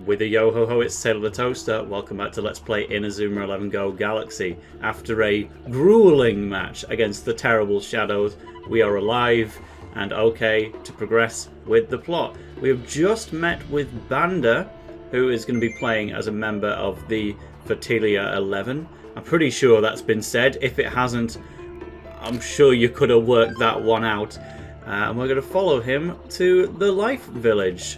With a yo-ho-ho, it's TaleOfTheToaster. Welcome back to Let's Play Inazuma 11 Go Galaxy. After a grueling match against the terrible Shadows, we are alive and okay to progress with the plot. We have just met with Banda, who is going to be playing as a member of the Fertilia 11. I'm pretty sure that's been said. If it hasn't, I'm sure you could have worked that one out. And we're going to follow him to the Life Village.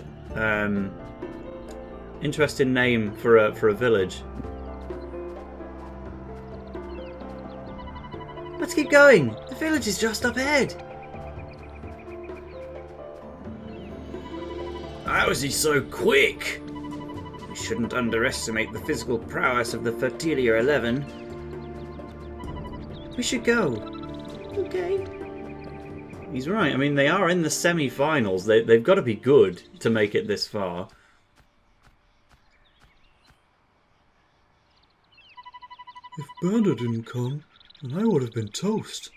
Interesting name for a village. Let's keep going. The village is just up ahead. How is he so quick? We shouldn't underestimate the physical prowess of the Fertilia 11. We should go. Okay. He's right. I mean, they are in the semi-finals. They've got to be good to make it this far. If Banda didn't come, then I would have been toast.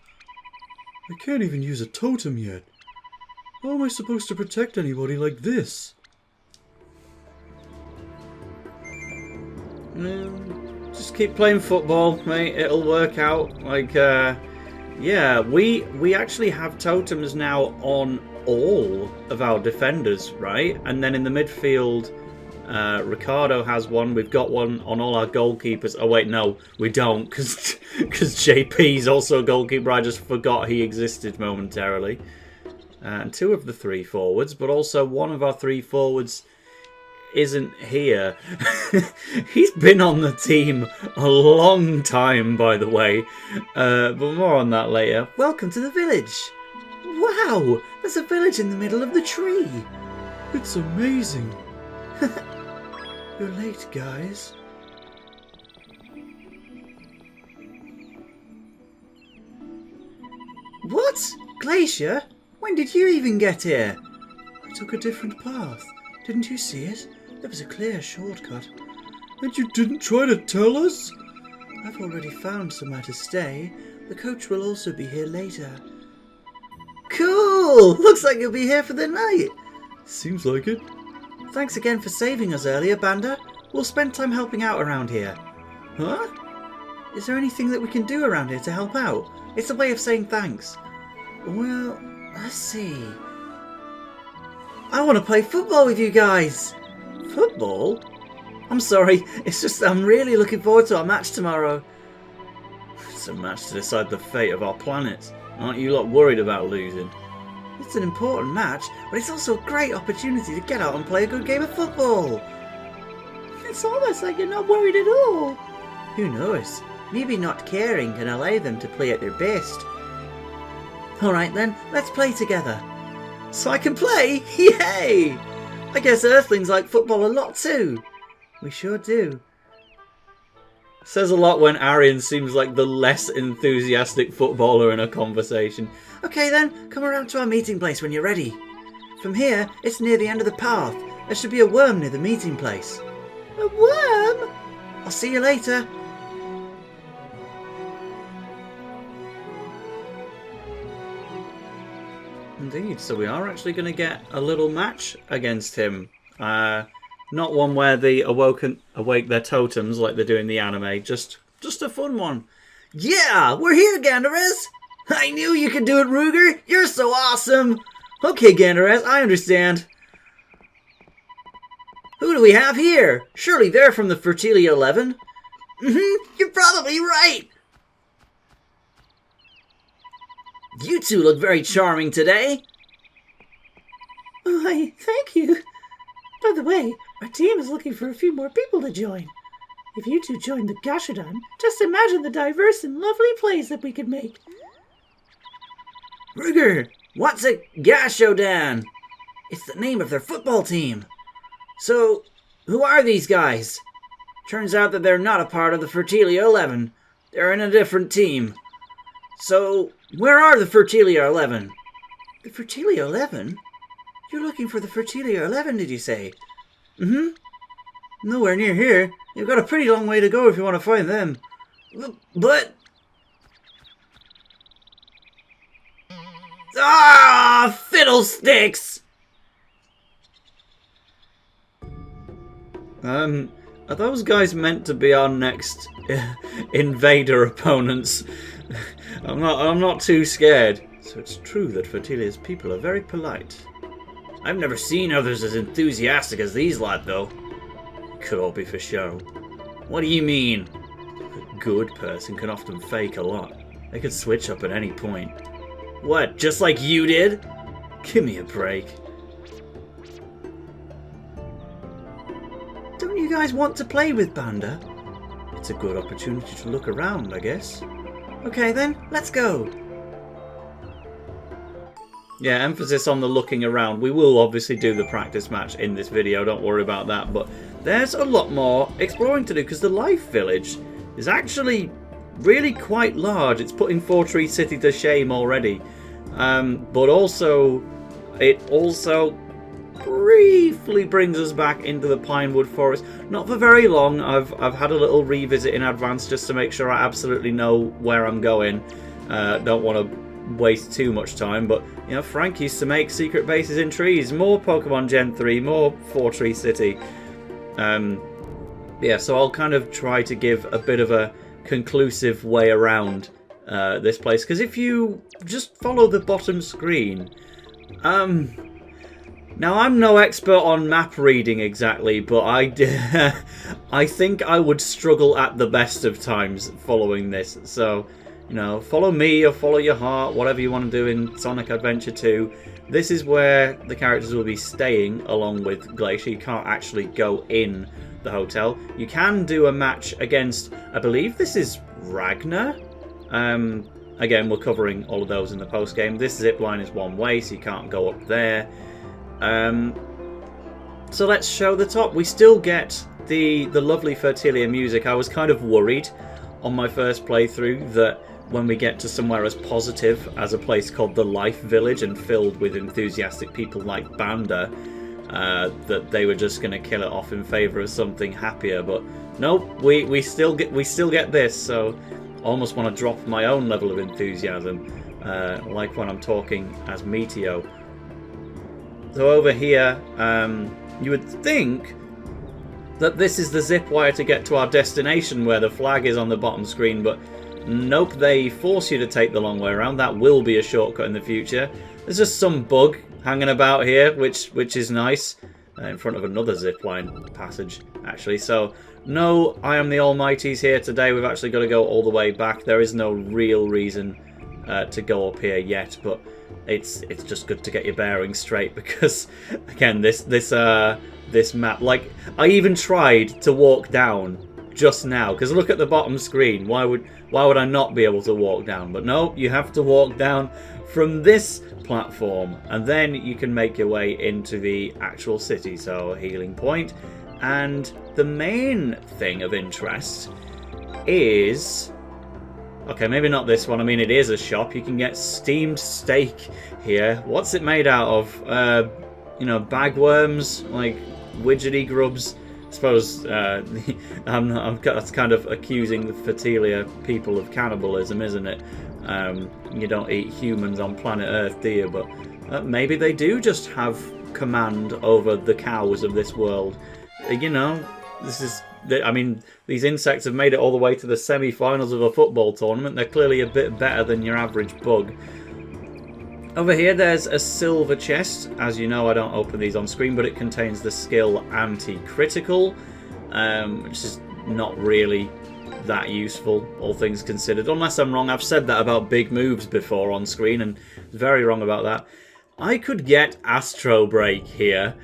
I can't even use a totem yet. How am I supposed to protect anybody like this? Just keep playing football, mate. It'll work out. Like, yeah, we actually have totems now on all of our defenders, right? And then in the midfield, Ricardo has one. We've got one on all our goalkeepers. Oh wait, no, we don't, because JP's also a goalkeeper. I just forgot he existed momentarily. And two of the three forwards, but also one of our three forwards isn't here. He's been on the team a long time, by the way, but more on that later. Welcome to the village. Wow, there's a village in the middle of the tree. It's amazing. You're late, guys. What? Glacier? When did you even get here? I took a different path. Didn't you see it? There was a clear shortcut. And you didn't try to tell us? I've already found somewhere to stay. The coach will also be here later. Cool! Looks like you'll be here for the night. Seems like it. Thanks again for saving us earlier, Banda. We'll spend time helping out around here. Huh? Is there anything that we can do around here to help out? It's a way of saying thanks. Well, let's see. I want to play football with you guys. Football? I'm sorry, it's just I'm really looking forward to our match tomorrow. It's a match to decide the fate of our planet. Aren't you lot worried about losing? It's an important match, but it's also a great opportunity to get out and play a good game of football. It's almost like you're not worried at all. Who knows? Maybe not caring can allow them to play at their best. Alright then, let's play together. So I can play? Yay! I guess Earthlings like football a lot too. We sure do. Says a lot when Arian seems like the less enthusiastic footballer in a conversation. Okay then, come around to our meeting place when you're ready. From here, it's near the end of the path. There should be a worm near the meeting place. A worm? I'll see you later. Indeed, so we are actually going to get a little match against him. Not one where they awake their totems like they do in the anime. Just a fun one. Yeah, we're here, Gandarez! I knew you could do it, Ruger! You're so awesome! Okay, Gandarez, I understand. Who do we have here? Surely they're from the Fertilia 11. You're probably right! You two look very charming today. Why, thank you. By the way, our team is looking for a few more people to join. If you two join the Gashodan, just imagine the diverse and lovely plays that we could make. Ruger, what's a Gashodan? It's the name of their football team. So, who are these guys? Turns out that they're not a part of the Fertilia 11. They're in a different team. So, where are the Fertilia 11? The Fertilia 11? You're looking for the Fertilia 11, did you say? Nowhere near here. You've got a pretty long way to go if you want to find them. But... Ah, fiddlesticks! Are those guys meant to be our next invader opponents? I'm not too scared. So it's true that Fertilia's people are very polite. I've never seen others as enthusiastic as these lad, though. Could all be for show. What do you mean? A good person can often fake a lot. They could switch up at any point. What, just like you did? Give me a break. Don't you guys want to play with Banda? It's a good opportunity to look around, I guess. Okay then, let's go. Yeah, emphasis on the looking around. We will obviously do the practice match in this video, don't worry about that. But there's a lot more exploring to do because the Life Village is actually really quite large. It's putting Four Tree City to shame already. But also, it also briefly brings us back into the Pinewood Forest. Not for very long. I've had a little revisit in advance just to make sure I absolutely know where I'm going. Don't want to waste too much time, but you know, Frank used to make secret bases in trees. More Pokemon Gen 3, more Four Tree City. Yeah, so I'll kind of try to give a bit of a conclusive way around this place, because if you just follow the bottom screen, now I'm no expert on map reading exactly, but I think I would struggle at the best of times following this. So, you know, follow me or follow your heart, whatever you want to do in Sonic Adventure 2. This is where the characters will be staying along with Glacier. You can't actually go in the hotel. You can do a match against, I believe this is Ragnar. Again, we're covering all of those in the post game. This zip line is one way, so you can't go up there. So let's show the top. We still get the lovely Fertilia music. I was kind of worried on my first playthrough that when we get to somewhere as positive as a place called the Life Village and filled with enthusiastic people like Banda, that they were just going to kill it off in favour of something happier. But nope, we still get this. So almost want to drop my own level of enthusiasm, like when I'm talking as Meteo. So over here, you would think that this is the zip wire to get to our destination where the flag is on the bottom screen, but nope, they force you to take the long way around. That will be a shortcut in the future. There's just some bug hanging about here, which is nice, in front of another zipline passage, actually. So, no, I am the Almighty's here today. We've actually got to go all the way back. There is no real reason to go up here yet, but it's just good to get your bearings straight because, again, this map, like, I even tried to walk down just now because look at the bottom screen. Why would I not be able to walk down? But no, you have to walk down from this platform and then you can make your way into the actual city. So healing point, and the main thing of interest is, okay, maybe not this one. I mean, it is a shop. You can get steamed steak here. What's it made out of? You know, bagworms, like widgety grubs. I suppose that's kind of accusing the Fertilia people of cannibalism, isn't it? You don't eat humans on planet Earth, do you? But maybe they do just have command over the cows of this world. You know, I mean, these insects have made it all the way to the semi-finals of a football tournament. They're clearly a bit better than your average bug. Over here there's a silver chest. As you know, I don't open these on screen, but it contains the skill anti-critical, which is not really that useful, all things considered. Unless I'm wrong, I've said that about big moves before on screen, and very wrong about that. I could get Astro Break here.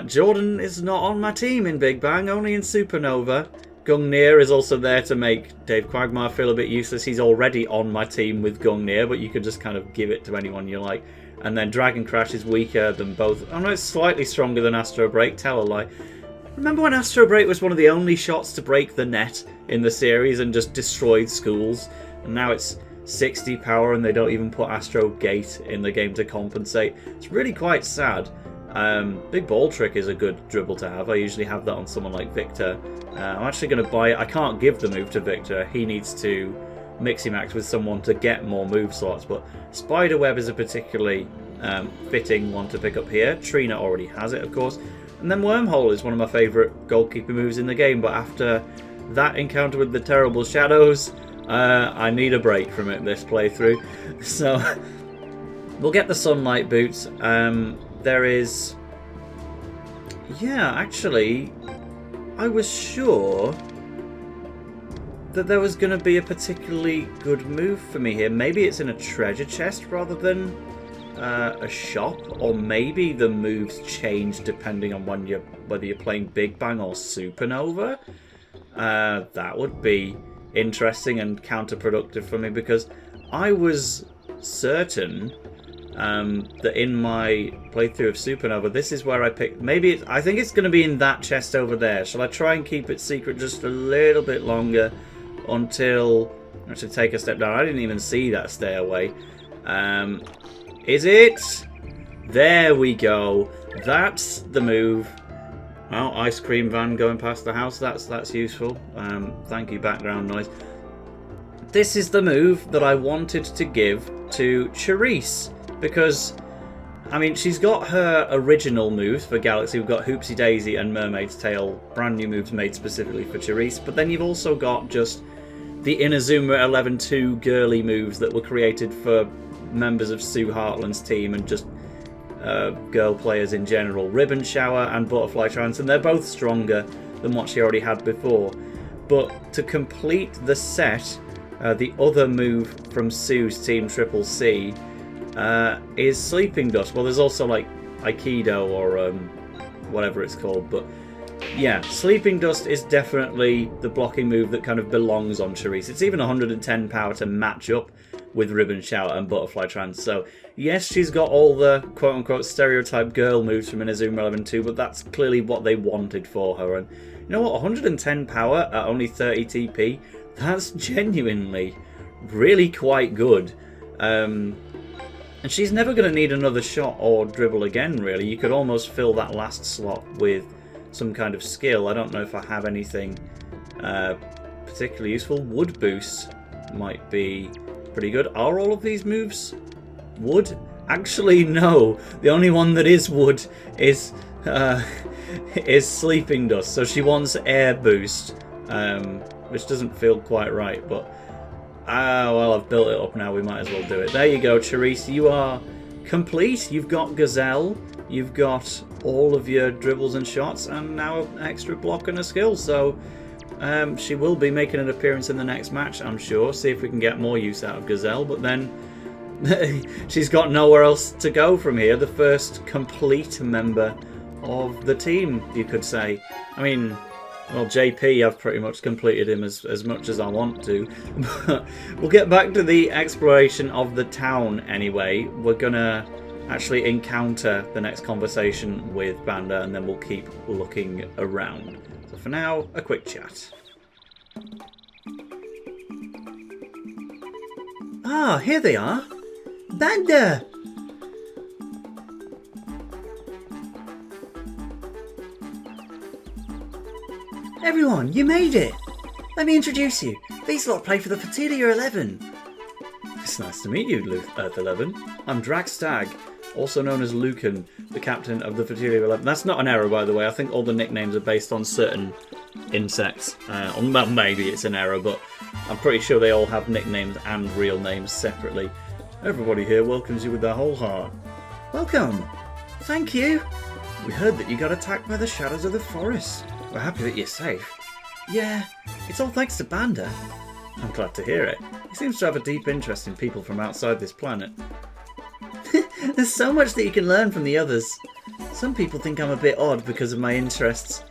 Jordan is not on my team in Big Bang, only in Supernova. Gungnir is also there to make Dave Quagmire feel a bit useless. He's already on my team with Gungnir, but you could just kind of give it to anyone you like. And then Dragon Crash is weaker than both. Oh no, it's slightly stronger than Astro Break. Tell a lie. Remember when Astro Break was one of the only shots to break the net in the series and just destroyed schools? And now it's 60 power and they don't even put Astro Gate in the game to compensate. It's really quite sad. Big Ball Trick is a good dribble to have. I usually have that on someone like Victor. I'm actually going to buy it. I can't give the move to Victor. He needs to Mixie-Max with someone to get more move slots. But Spiderweb is a particularly fitting one to pick up here. Trina already has it, of course. And then Wormhole is one of my favourite goalkeeper moves in the game, but after that encounter with the terrible shadows, I need a break from it this playthrough. So we'll get the Sunlight boots. There is... Yeah, actually, I was sure that there was going to be a particularly good move for me here. Maybe it's in a treasure chest rather than a shop, or maybe the moves change depending on whether you're playing Big Bang or Supernova. That would be interesting and counterproductive for me, because I was certain that in my playthrough of Supernova, this is where I picked. Maybe I think it's going to be in that chest over there. Shall I try and keep it secret just a little bit longer until I should take a step down? I didn't even see that stairway. Is it? There we go. That's the move. Well, ice cream van going past the house. That's useful. Thank you, background noise. This is the move that I wanted to give to Charisse, because I mean, she's got her original moves for Galaxy. We've got Hoopsie Daisy and Mermaid's Tail, brand new moves made specifically for Charisse. But then you've also got just the Inazuma 11-2 girly moves that were created for members of Sue Hartland's team and just girl players in general. Ribbon Shower and Butterfly Trance, and they're both stronger than what she already had before. But to complete the set, the other move from Sue's team, Triple C, is Sleeping Dust. Well, there's also like Aikido or whatever it's called, but yeah, Sleeping Dust is definitely the blocking move that kind of belongs on Charisse. It's even 110 power to match up with Ribbon Shower and Butterfly Trance. So yes, she's got all the quote-unquote stereotype girl moves from Inazuma 11-2, but that's clearly what they wanted for her. And you know what, 110 power at only 30 TP, that's genuinely really quite good. And she's never going to need another shot or dribble again, really. You could almost fill that last slot with some kind of skill. I don't know if I have anything particularly useful. Wood Boost might be pretty good. Are all of these moves wood? Actually, no. The only one that is wood is Sleeping Dust. So she wants Air Boost, which doesn't feel quite right, but well, I've built it up now, we might as well do it. There you go, Charisse, you are complete. You've got Gazelle, you've got all of your dribbles and shots, and now an extra block and a skill. So she will be making an appearance in the next match, I'm sure. See if we can get more use out of Gazelle, but then she's got nowhere else to go from here. The first complete member of the team, you could say. I mean, well, JP, I've pretty much completed him as much as I want to. But we'll get back to the exploration of the town anyway. We're going to actually encounter the next conversation with Banda, and then we'll keep looking around. So for now, a quick chat. Ah, here they are. Banda! Everyone, you made it! Let me introduce you. These lot play for the Fertilia 11. It's nice to meet you, Earth 11. I'm Dragstag, also known as Lucan, the captain of the Fertilia 11. That's not an error, by the way. I think all the nicknames are based on certain insects. Well, maybe it's an error, but I'm pretty sure they all have nicknames and real names separately. Everybody here welcomes you with their whole heart. Welcome. Thank you. We heard that you got attacked by the shadows of the forest. We're happy that you're safe. Yeah, it's all thanks to Banda. I'm glad to hear it. He seems to have a deep interest in people from outside this planet. There's so much that you can learn from the others. Some people think I'm a bit odd because of my interests.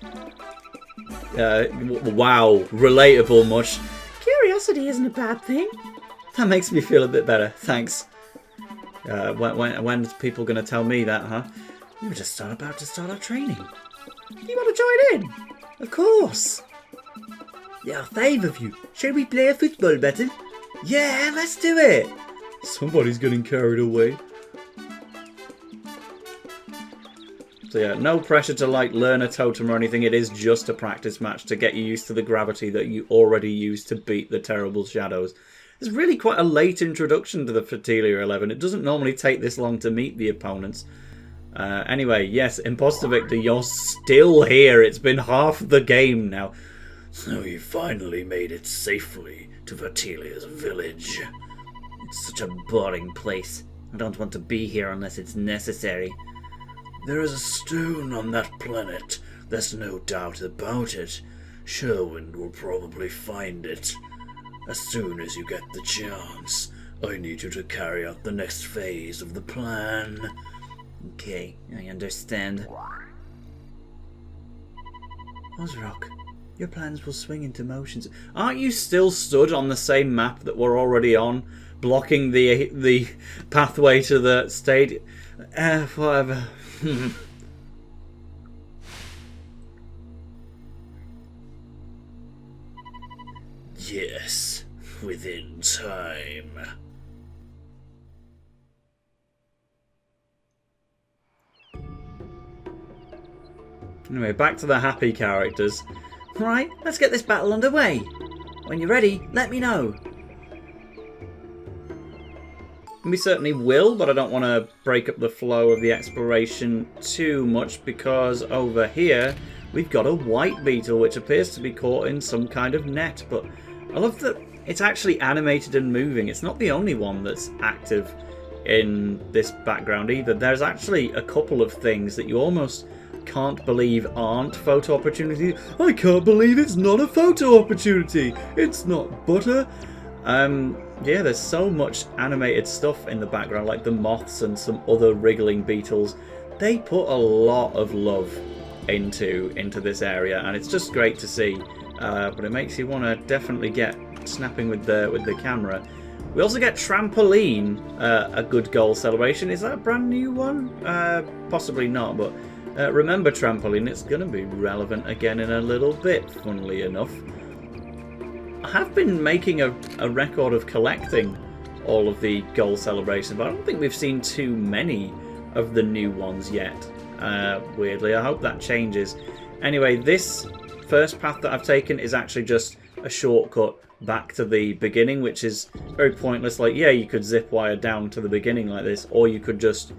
Wow, relatable much. Curiosity isn't a bad thing. That makes me feel a bit better, thanks. When's people going to tell me that, huh? We were just about to start our training. You want to join in? Of course. There are 5 of you. Shall we play a football battle? Yeah, let's do it. Somebody's getting carried away. So yeah, no pressure to like learn a totem or anything. It is just a practice match to get you used to the gravity that you already used to beat the terrible shadows. It's really quite a late introduction to the Fertilia 11. It doesn't normally take this long to meet the opponents. Anyway, yes, Imposter Victor, you're still here. It's been half the game now. So you finally made it safely to Fertilia's village. It's such a boring place. I don't want to be here unless it's necessary. There is a stone on that planet. There's no doubt about it. Sherwin will probably find it. As soon as you get the chance, I need you to carry out the next phase of the plan. Okay, I understand. Osrock, your plans will swing into motion. Aren't you still stood on the same map that we're already on, blocking the pathway to the stadium? Whatever. Yes, within time. Anyway, back to the happy characters. Right, let's get this battle underway. When you're ready, let me know. We certainly will, but I don't want to break up the flow of the exploration too much because over here we've got a white beetle which appears to be caught in some kind of net. But I love that it's actually animated and moving. It's not the only one that's active in this background either. There's actually a couple of things that you almost can't believe aren't photo opportunities. I can't believe it's not a photo opportunity. It's not butter. Yeah, there's so much animated stuff in the background, like the moths and some other wriggling beetles. They put a lot of love into this area, and it's just great to see. But it makes you want to definitely get snapping with the camera. We also get Trampoline, a good goal celebration. Is that a brand new one? Possibly not, but remember Trampoline, it's going to be relevant again in a little bit, funnily enough. I have been making a record of collecting all of the goal celebrations, but I don't think we've seen too many of the new ones yet, weirdly. I hope that changes. Anyway, this first path that I've taken is actually just a shortcut back to the beginning, which is very pointless. Like, yeah, you could zip wire down to the beginning like this, or you could just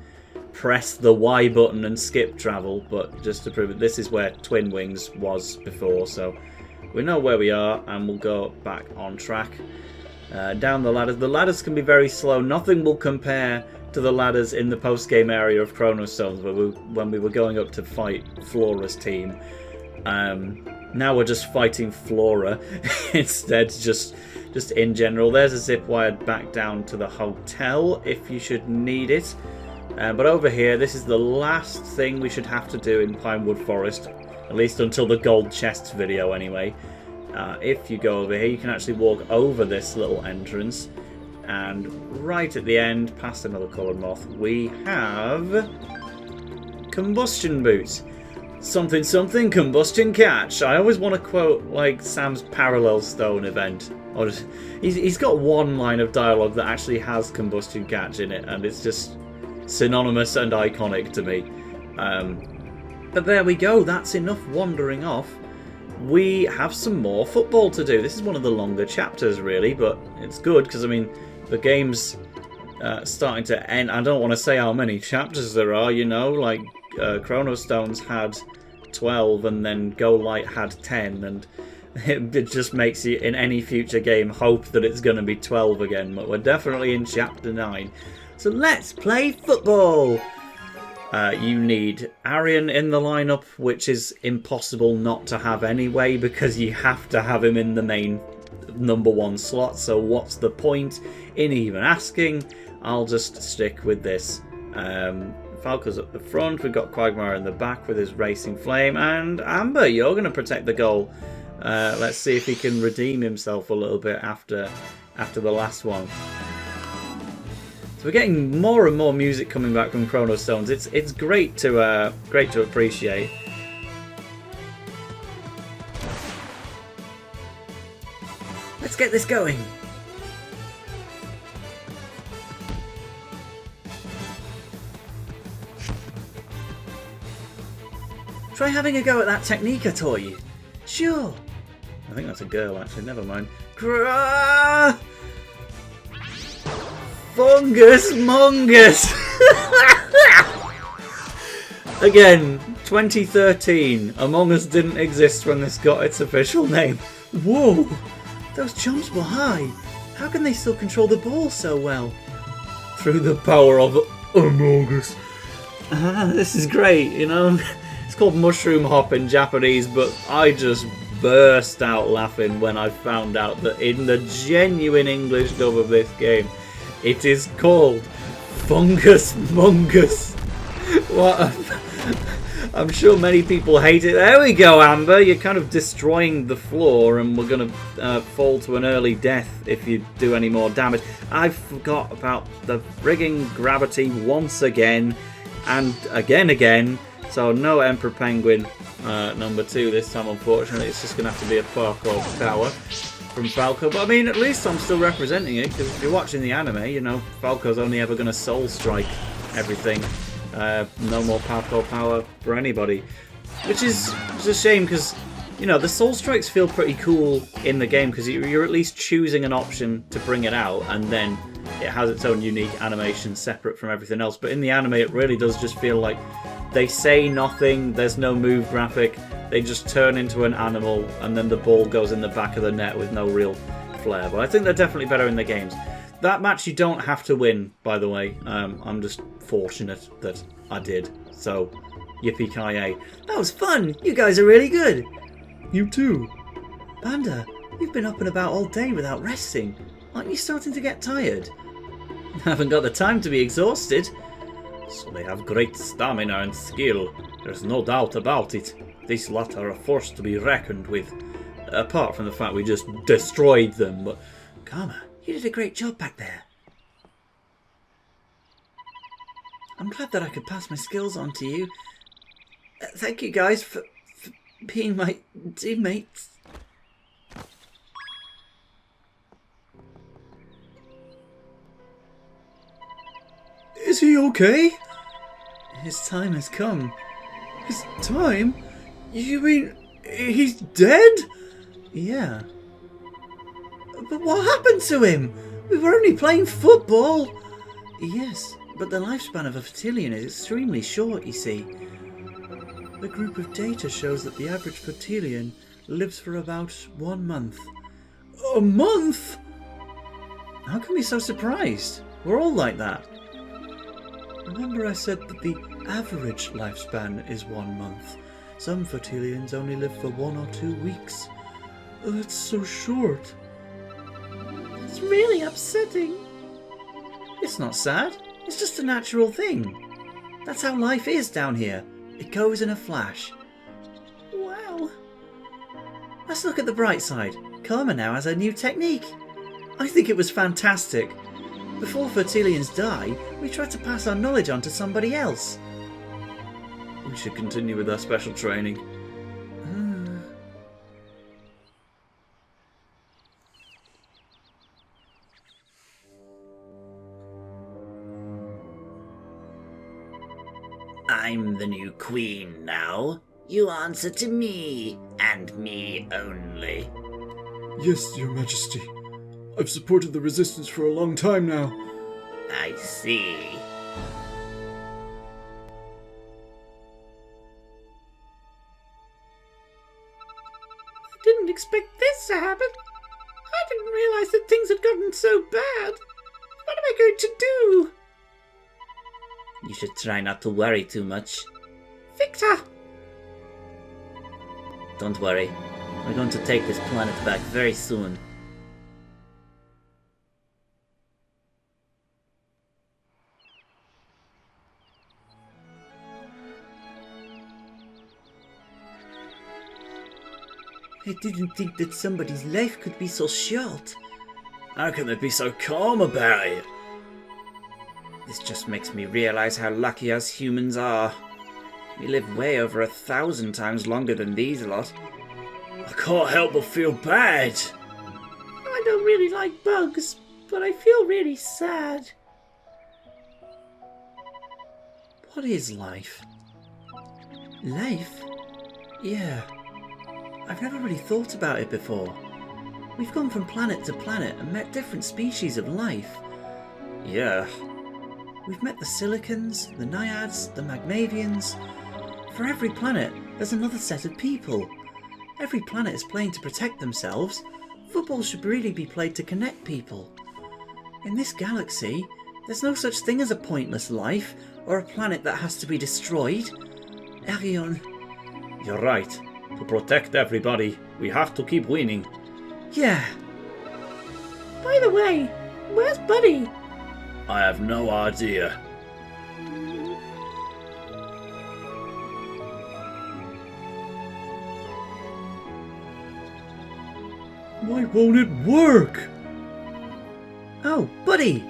press the Y button and skip travel, but just to prove it, this is where Twin Wings was before, so we know where we are, and we'll go back on track. Down the ladders. The ladders can be very slow. Nothing will compare to the ladders in the post-game area of Chronostones when we were going up to fight Flora's team. Now we're just fighting Flora instead, just in general. There's a zip wire back down to the hotel if you should need it. But over here, this is the last thing we should have to do in Pinewood Forest. At least until the gold chests video, anyway. If you go over here, you can actually walk over this little entrance. And right at the end, past another coloured moth, we have combustion boots. Something, something, combustion catch. I always want to quote, like, Sam's Parallel Stone event. Or just, he's got one line of dialogue that actually has combustion catch in it, and it's just synonymous and iconic to me. But there we go, that's enough wandering off. We have some more football to do. This is one of the longer chapters, really, but it's good because, I mean, the game's starting to end. I don't want to say how many chapters there are, you know, like Chronostones had 12 and then Go Light had 10, and it just makes you, in any future game, hope that it's going to be 12 again, but we're definitely in chapter 9. So let's play football! You need Arian in the lineup, which is impossible not to have anyway, because you have to have him in the main number 1 slot, so what's the point in even asking? I'll just stick with this. Falco's at the front, we've got Quagmire in the back with his Racing Flame, and Amber, you're going to protect the goal. Let's see if he can redeem himself a little bit after the last one. We're getting more and more music coming back from Chronostones. It's great to appreciate. Let's get this going. Try having a go at that technique I taught you. Sure. I think that's a girl, actually. Never mind. Fungusmungous! Again, 2013. Among Us didn't exist when this got its official name. Whoa! Those jumps were high. How can they still control the ball so well? Through the power of Among Us. This is great, you know. It's called mushroom hop in Japanese, but I just burst out laughing when I found out that in the genuine English dub of this game, it is called Fungusmungous. What a... I'm sure many people hate it. There we go, Amber. You're kind of destroying the floor, and we're going to fall to an early death if you do any more damage. I forgot about the frigging gravity once again, and again. So no Emperor Penguin number 2 this time, unfortunately. It's just going to have to be a parkour tower from Falco. But I mean, at least I'm still representing it, because if you're watching the anime, you know, Falco's only ever going to soul strike everything. No more parkour power for anybody, which is a shame, because you know the soul strikes feel pretty cool in the game because you're at least choosing an option to bring it out, and then it has its own unique animation separate from everything else. But in the anime, it really does just feel like they say nothing. There's no move graphic. They just turn into an animal, and then the ball goes in the back of the net with no real flair. But I think they're definitely better in the games. That match you don't have to win, by the way. I'm just fortunate that I did. So, yippee-ki-yay. That was fun! You guys are really good! You too. Banda, you've been up and about all day without resting. Aren't you starting to get tired? I haven't got the time to be exhausted. So they have great stamina and skill. There's no doubt about it. These lot are a force to be reckoned with. Apart from the fact we just destroyed them, but... Karma, you did a great job back there. I'm glad that I could pass my skills on to you. Thank you guys for being my teammates. Is he okay? His time has come. His time? You mean he's dead? Yeah. But what happened to him? We were only playing football. Yes, but the lifespan of a Fertilian is extremely short, you see. A group of data shows that the average Fertilian lives for about 1 month. A month? How can we be so surprised? We're all like that. Remember I said that the average lifespan is 1 month. Some Fertilians only live for 1 or 2 weeks. That's so short. It's really upsetting. It's not sad. It's just a natural thing. That's how life is down here. It goes in a flash. Wow. Let's look at the bright side. Karma now has a new technique. I think it was fantastic. Before Fertilians die, we try to pass our knowledge on to somebody else. We should continue with our special training. I'm the new queen now. You answer to me, and me only. Yes, Your Majesty. I've supported the resistance for a long time now. I see. I didn't expect this to happen. I didn't realise that things had gotten so bad. What am I going to do? You should try not to worry too much. Victor! Don't worry. We're going to take this planet back very soon. I didn't think that somebody's life could be so short. How can they be so calm about it? This just makes me realize how lucky us humans are. We live way over 1,000 times longer than these lot. I can't help but feel bad. I don't really like bugs, but I feel really sad. What is life? Life? Yeah. I've never really thought about it before. We've gone from planet to planet and met different species of life. Yeah. We've met the Silicons, the Naiads, the Magmavians. For every planet, there's another set of people. Every planet is playing to protect themselves. Football should really be played to connect people. In this galaxy, there's no such thing as a pointless life, or a planet that has to be destroyed. Arion... You're right. To protect everybody, we have to keep winning. Yeah. By the way, where's Buddy? I have no idea. Why won't it work? Oh, Buddy!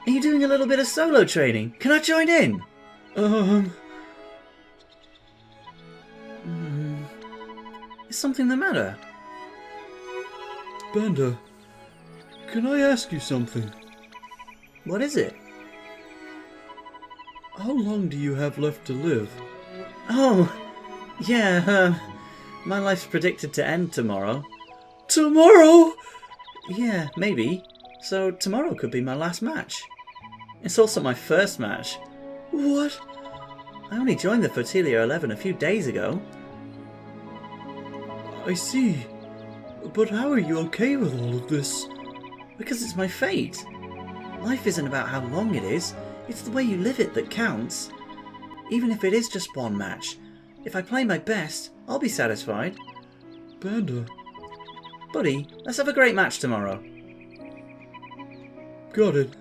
Are you doing a little bit of solo training? Can I join in? Is something the matter? Banda, can I ask you something? What is it? How long do you have left to live? Oh, yeah, my life's predicted to end tomorrow. Tomorrow? Yeah, maybe. So tomorrow could be my last match. It's also my first match. What? I only joined the Fertilia 11 a few days ago. I see. But how are you okay with all of this? Because it's my fate. Life isn't about how long it is, it's the way you live it that counts. Even if it is just one match, if I play my best, I'll be satisfied. Banda. Buddy, let's have a great match tomorrow. Got it.